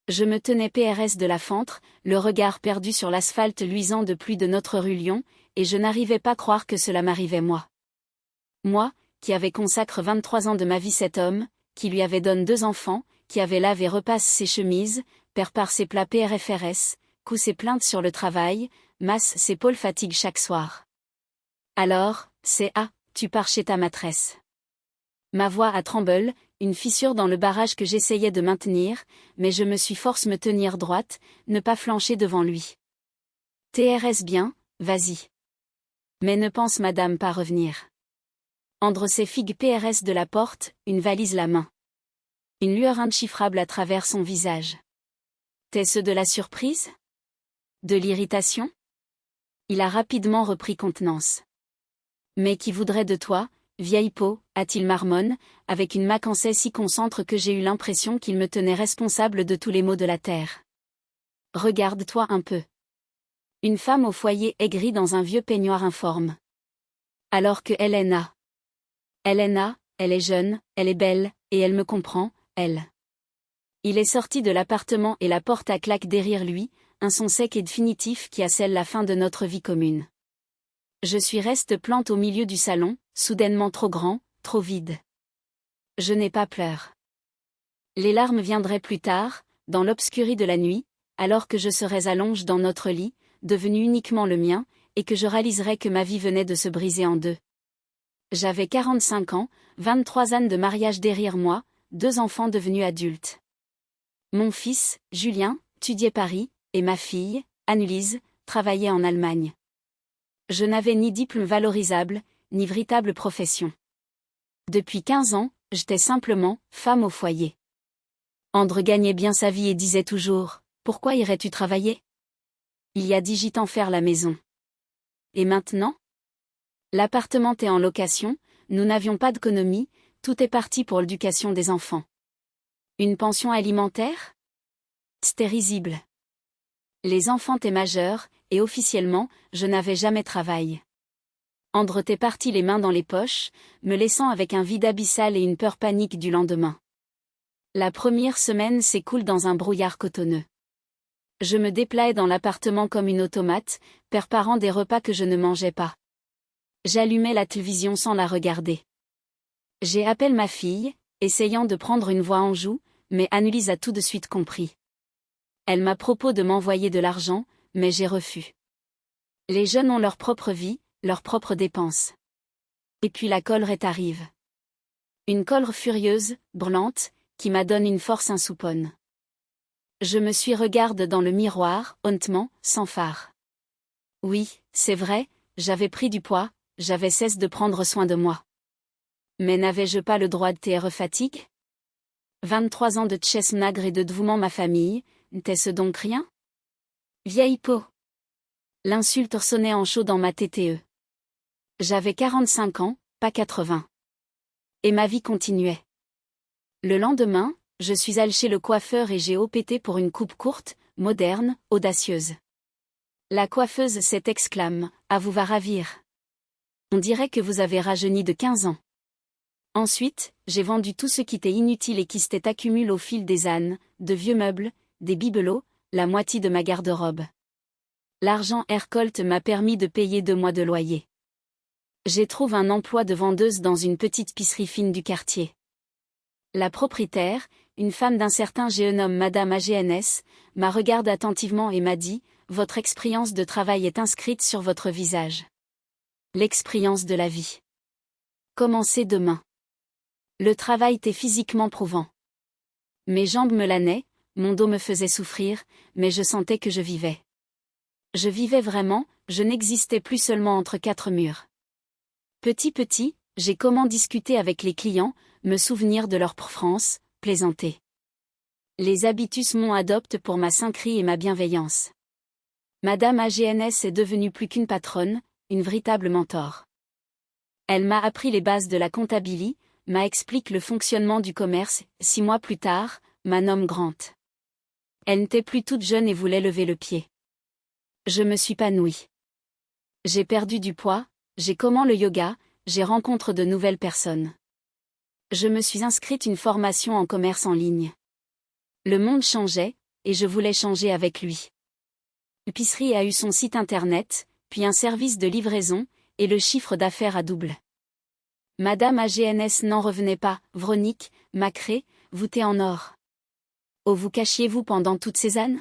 Je me tenais PRS de la fentre, le regard perdu sur l'asphalte luisant de pluie de notre rue Lyon, et je n'arrivais pas à croire que cela m'arrivait moi. Moi, qui avait consacré 23 ans de ma vie cet homme, qui lui avait donné 2 enfants, qui avait lave et repasse ses chemises, prépare ses plats PRFRS, coud ses plaintes sur le travail, masse ses pôles fatigue chaque soir. Alors, c'est tu pars chez ta maîtresse. Ma voix a tremble, une fissure dans le barrage que j'essayais de maintenir, mais je me suis force me tenir droite, ne pas flancher devant lui. TRS bien, vas-y. Mais ne pense madame pas revenir. Andre ses figues PRS de la porte, une valise la main. Une lueur indéchiffrable à travers son visage. T'es-ce de la surprise? De l'irritation? Il a rapidement repris contenance. Mais qui voudrait de toi, vieille peau, a-t-il marmonne, avec une maquancée si concentre que j'ai eu l'impression qu'il me tenait responsable de tous les maux de la terre. Regarde-toi un peu. Une femme au foyer aigrie dans un vieux peignoir informe. Alors que Helena. Helena, elle est jeune, elle est belle, et elle me comprend, elle. Il est sorti de l'appartement et la porte à claque derrière lui, un son sec et définitif qui scelle la fin de notre vie commune. Je suis reste plante au milieu du salon, soudainement trop grand, trop vide. Je n'ai pas pleuré. Les larmes viendraient plus tard, dans l'obscurie de la nuit, alors que je serais allongé dans notre lit, devenu uniquement le mien, et que je réaliserais que ma vie venait de se briser en deux. J'avais 45 ans, 23 ans de mariage derrière moi, 2 enfants devenus adultes. Mon fils, Julien, étudiait Paris, et ma fille, Annelise, travaillait en Allemagne. Je n'avais ni diplôme valorisable, ni véritable profession. Depuis 15 ans, j'étais simplement femme au foyer. Andre gagnait bien sa vie et disait toujours « Pourquoi irais-tu travailler ?» Il y a 10 gitans faire la maison. Et maintenant? L'appartement est en location, nous n'avions pas d'économie, tout est parti pour l'éducation des enfants. Une pension alimentaire? C'était risible. Les enfants étaient majeurs, et officiellement, je n'avais jamais travaillé. Andre était parti les mains dans les poches, me laissant avec un vide abyssal et une peur panique du lendemain. La première semaine s'écoule dans un brouillard cotonneux. Je me déplaie dans l'appartement comme une automate, préparant des repas que je ne mangeais pas. J'allumais la télévision sans la regarder. J'ai appelé ma fille, essayant de prendre une voix en joue, mais Annelise a tout de suite compris. Elle m'a proposé de m'envoyer de l'argent, mais j'ai refusé. Les jeunes ont leur propre vie, leurs propres dépenses. Et puis la colère arrive. Une colère furieuse, brûlante, qui m'a donné une force insoupçonnée. Je me suis regardé dans le miroir, honnêtement, sans phare. Oui, c'est vrai, j'avais pris du poids, j'avais cessé de prendre soin de moi. Mais n'avais-je pas le droit de TR fatigue? 23 ans de tchès nagre et de dévouement ma famille, n'était-ce donc rien? Vieille peau. L'insulte sonnait en chaud dans ma TTE. J'avais 45 ans, pas 80. Et ma vie continuait. Le lendemain, je suis allé chez le coiffeur et j'ai opté pour une coupe courte, moderne, audacieuse. La coiffeuse s'exclame, « Ah vous va ravir. On dirait que vous avez rajeuni de 15 ans. » Ensuite, j'ai vendu tout ce qui était inutile et qui s'était accumulé au fil des ânes, de vieux meubles, des bibelots, la moitié de ma garde-robe. L'argent Aircolt m'a permis de payer 2 mois de loyer. J'ai trouvé un emploi de vendeuse dans une petite épicerie fine du quartier. La propriétaire, une femme d'un certain jeune homme Madame AGNS, m'a regardé attentivement et m'a dit « Votre expérience de travail est inscrite sur votre visage. L'expérience de la vie. Commencez demain. » Le travail était physiquement prouvant. Mes jambes me lanaient, mon dos me faisait souffrir, mais je sentais que je vivais. Je vivais vraiment, je n'existais plus seulement entre 4 murs. Petit, j'ai comment discuter avec les clients, me souvenir de leurs préférences, plaisanter. Les habitus m'ont adopté pour ma sincerie et ma bienveillance. Madame AGNS est devenue plus qu'une patronne, une véritable mentor. Elle m'a appris les bases de la comptabilité, m'a expliqué le fonctionnement du commerce, 6 mois plus tard, m'a nomme Grant. Elle n'était plus toute jeune et voulait lever le pied. Je me suis épanouie. J'ai perdu du poids, j'ai comment le yoga, j'ai rencontré de nouvelles personnes. Je me suis inscrite une formation en commerce en ligne. Le monde changeait, et je voulais changer avec lui. L'épicerie a eu son site internet, puis un service de livraison, et le chiffre d'affaires a doublé. Madame AGNS n'en revenait pas, Véronique, Macré, voûtée en or. Où vous cachiez-vous pendant toutes ces années?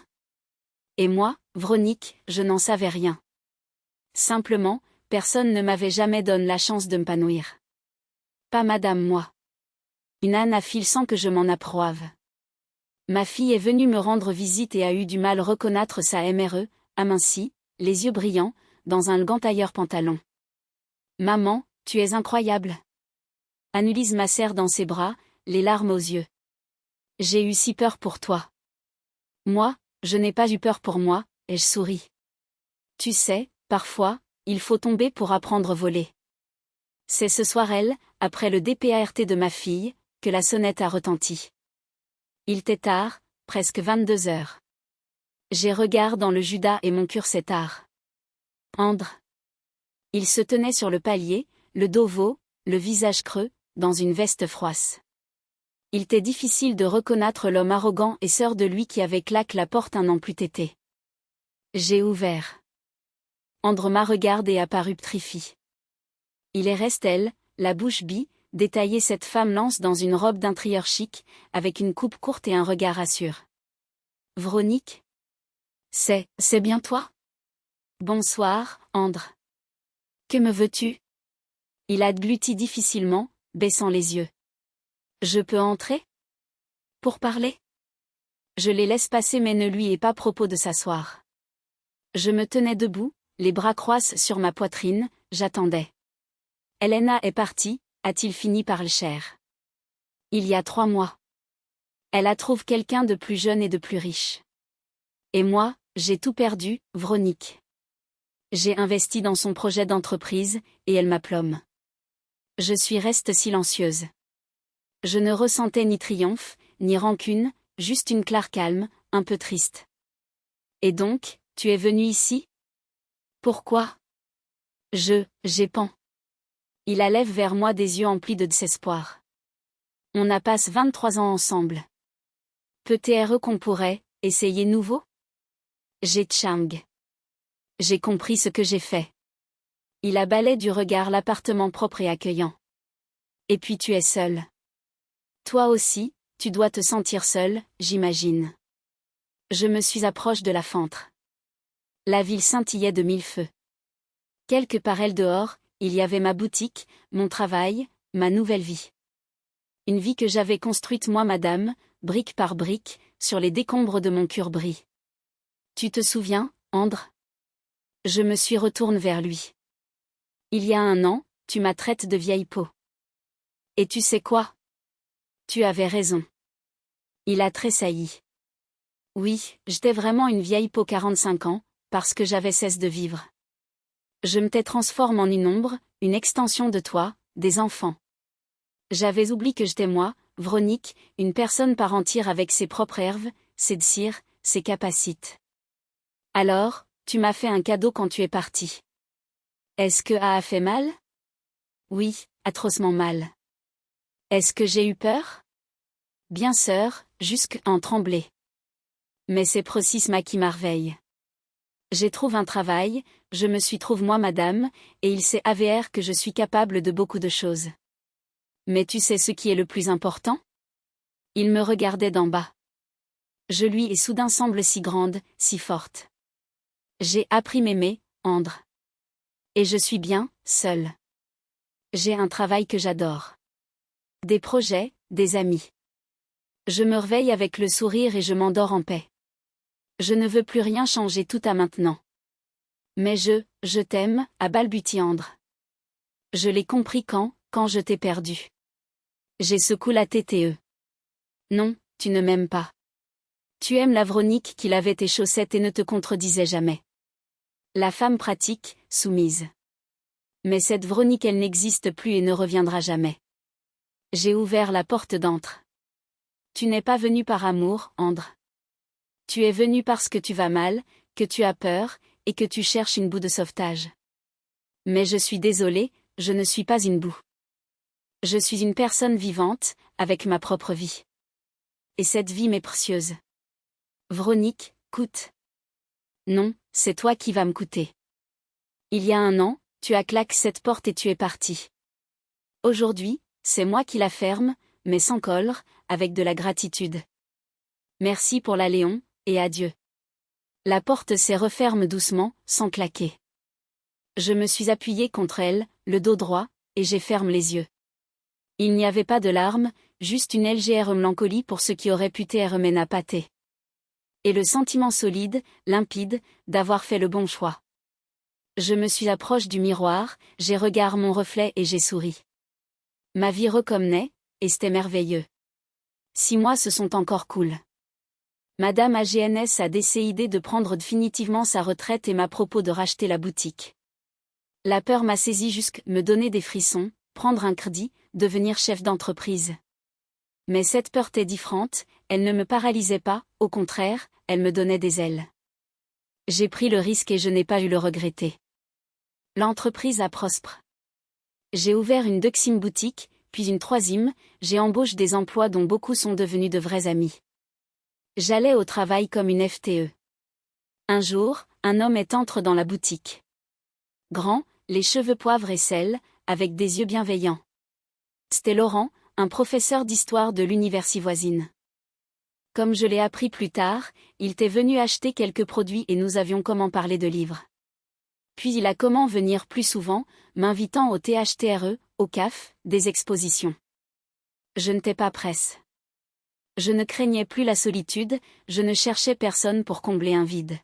Et moi, Véronique, je n'en savais rien. Simplement, personne ne m'avait jamais donné la chance de m'épanouir. Pas madame moi. Une âne a fil sans que je m'en approuve. Ma fille est venue me rendre visite et a eu du mal reconnaître sa MRE, amincie, les yeux brillants, dans un gant tailleur pantalon. Maman, tu es incroyable. Annelise ma serre dans ses bras, les larmes aux yeux. J'ai eu si peur pour toi. Moi, je n'ai pas eu peur pour moi, et je souris. Tu sais, parfois, il faut tomber pour apprendre à voler. C'est ce soir après le DPART de ma fille, que la sonnette a retenti. Il était tard, presque 22 heures. J'ai regard dans le Judas et mon cœur s'est tard. Andre. Il se tenait sur le palier, le dos veau, le visage creux, dans une veste froisse. Il était difficile de reconnaître l'homme arrogant et sœur de lui qui avait claqué la porte un an plus tété. J'ai ouvert. Andre m'a regardé et apparut ptrifi. Il est resté, la bouche bi, détaillée cette femme lance dans une robe d'intérieur chic, avec une coupe courte et un regard assure. Véronique? C'est bien toi? Bonsoir, Andre. Que me veux-tu? Il a gluti difficilement, baissant les yeux. Je peux entrer? Pour parler? Je les laisse passer mais ne lui ai pas propos de s'asseoir. Je me tenais debout, les bras croisés sur ma poitrine, j'attendais. Elena est partie, a-t-il fini par le cher. Il y a 3 mois. Elle a trouvé quelqu'un de plus jeune et de plus riche. Et moi, j'ai tout perdu, Véronique. J'ai investi dans son projet d'entreprise, et elle m'aplombe. Je suis restée silencieuse. Je ne ressentais ni triomphe, ni rancune, juste une claire calme, un peu triste. Et donc, tu es venu ici? Pourquoi? J'ai peur. Il allève vers moi des yeux emplis de désespoir. On a passé 23 ans ensemble. Peut-être qu'on pourrait essayer nouveau? J'ai Chang. J'ai compris ce que j'ai fait. Il abalait du regard l'appartement propre et accueillant. Et puis tu es seul. Toi aussi, tu dois te sentir seul, j'imagine. Je me suis approché de la fenêtre. La ville scintillait de 1000 feux. Quelque part dehors, il y avait ma boutique, mon travail, ma nouvelle vie. Une vie que j'avais construite moi madame, brique par brique, sur les décombres de mon cœur bris. Tu te souviens, Andre? Je me suis retourné vers lui. Il y a 1 an, tu m'as traité de vieille peau. Et tu sais quoi? Tu avais raison. Il a tressailli. Oui, j'étais vraiment une vieille peau 45 ans, parce que j'avais cessé de vivre. Je me transforme en une ombre, une extension de toi, des enfants. J'avais oublié que j'étais moi, Véronique, une personne par entière avec ses propres herves, ses désirs, ses capacités. Alors, tu m'as fait un cadeau quand tu es parti. Est-ce que A a fait mal? Oui, atrocement mal. Est-ce que j'ai eu peur? Bien sûr, jusqu'en trembler. Mais c'est précisément qui m'arveille. J'ai trouvé un travail, je me suis trouvé moi madame, et il s'est avéré que je suis capable de beaucoup de choses. Mais tu sais ce qui est le plus important? Il me regardait d'en bas. Je lui et soudain semble si grande, si forte. J'ai appris m'aimer, Andre. Et je suis bien, seule. J'ai un travail que j'adore. Des projets, des amis. Je me réveille avec le sourire et je m'endors en paix. Je ne veux plus rien changer tout à maintenant. Mais je t'aime, a balbutié Andre. Je l'ai compris quand je t'ai perdu. J'ai secoué la tête et Non, tu ne m'aimes pas. Tu aimes la Véronique qui lavait tes chaussettes et ne te contredisait jamais. La femme pratique, soumise. Mais cette Véronique elle n'existe plus et ne reviendra jamais. J'ai ouvert la porte d'entre. Tu n'es pas venu par amour, Andre. Tu es venu parce que tu vas mal, que tu as peur, et que tu cherches une boue de sauvetage. Mais je suis désolée, je ne suis pas une boue. Je suis une personne vivante, avec ma propre vie. Et cette vie m'est précieuse. Véronique, coûte. Non, c'est toi qui vas me coûter. Il y a 1 an, tu as claqué cette porte et tu es parti. Aujourd'hui, c'est moi qui la ferme, mais sans colère, avec de la gratitude. Merci pour la Léon, et adieu. La porte s'est referme doucement, sans claquer. Je me suis appuyé contre elle, le dos droit, et j'ai fermé les yeux. Il n'y avait pas de larmes, juste une légère mélancolie pour ce qui aurait pu être mena pâté. Et le sentiment solide, limpide, d'avoir fait le bon choix. Je me suis approché du miroir, j'ai regardé mon reflet et j'ai souri. Ma vie recommenait, et c'était merveilleux. 6 mois se sont encore cool. Madame AGNS a décidé de prendre définitivement sa retraite et m'a proposé de racheter la boutique. La peur m'a saisi jusqu'à me donner des frissons, prendre un crédit, devenir chef d'entreprise. Mais cette peur était différente, elle ne me paralysait pas, au contraire, elle me donnait des ailes. J'ai pris le risque et je n'ai pas eu le regretter. L'entreprise a prospéré. J'ai ouvert une 2e boutique, puis une 3e, j'ai embauché des emplois dont beaucoup sont devenus de vrais amis. J'allais au travail comme une FTE. Un jour, un homme entre dans la boutique. Grand, les cheveux poivre et sel, avec des yeux bienveillants. C'était Laurent, un professeur d'histoire de l'université voisine. Comme je l'ai appris plus tard, il était venu acheter quelques produits et nous avions comment parler de livres. Puis il a comment venir plus souvent, m'invitant au THTRE, au CAF, des expositions. Je n'étais pas presse. Je ne craignais plus la solitude, je ne cherchais personne pour combler un vide.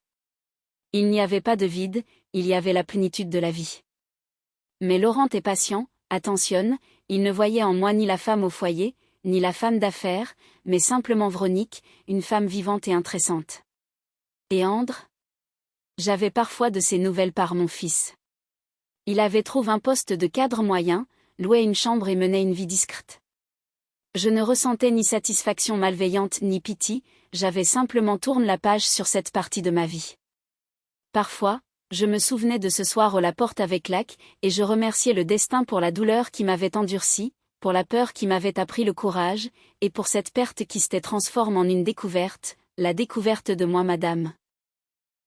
Il n'y avait pas de vide, il y avait la plénitude de la vie. Mais Laurent est patient, attentionne, il ne voyait en moi ni la femme au foyer, ni la femme d'affaires, mais simplement Véronique, une femme vivante et intéressante. Et André? J'avais parfois de ses nouvelles par mon fils. Il avait trouvé un poste de cadre moyen, louait une chambre et menait une vie discrète. Je ne ressentais ni satisfaction malveillante ni pitié, j'avais simplement tourné la page sur cette partie de ma vie. Parfois, je me souvenais de ce soir à la porte avec Lac, et je remerciais le destin pour la douleur qui m'avait endurci, pour la peur qui m'avait appris le courage, et pour cette perte qui s'était transformée en une découverte, la découverte de moi madame.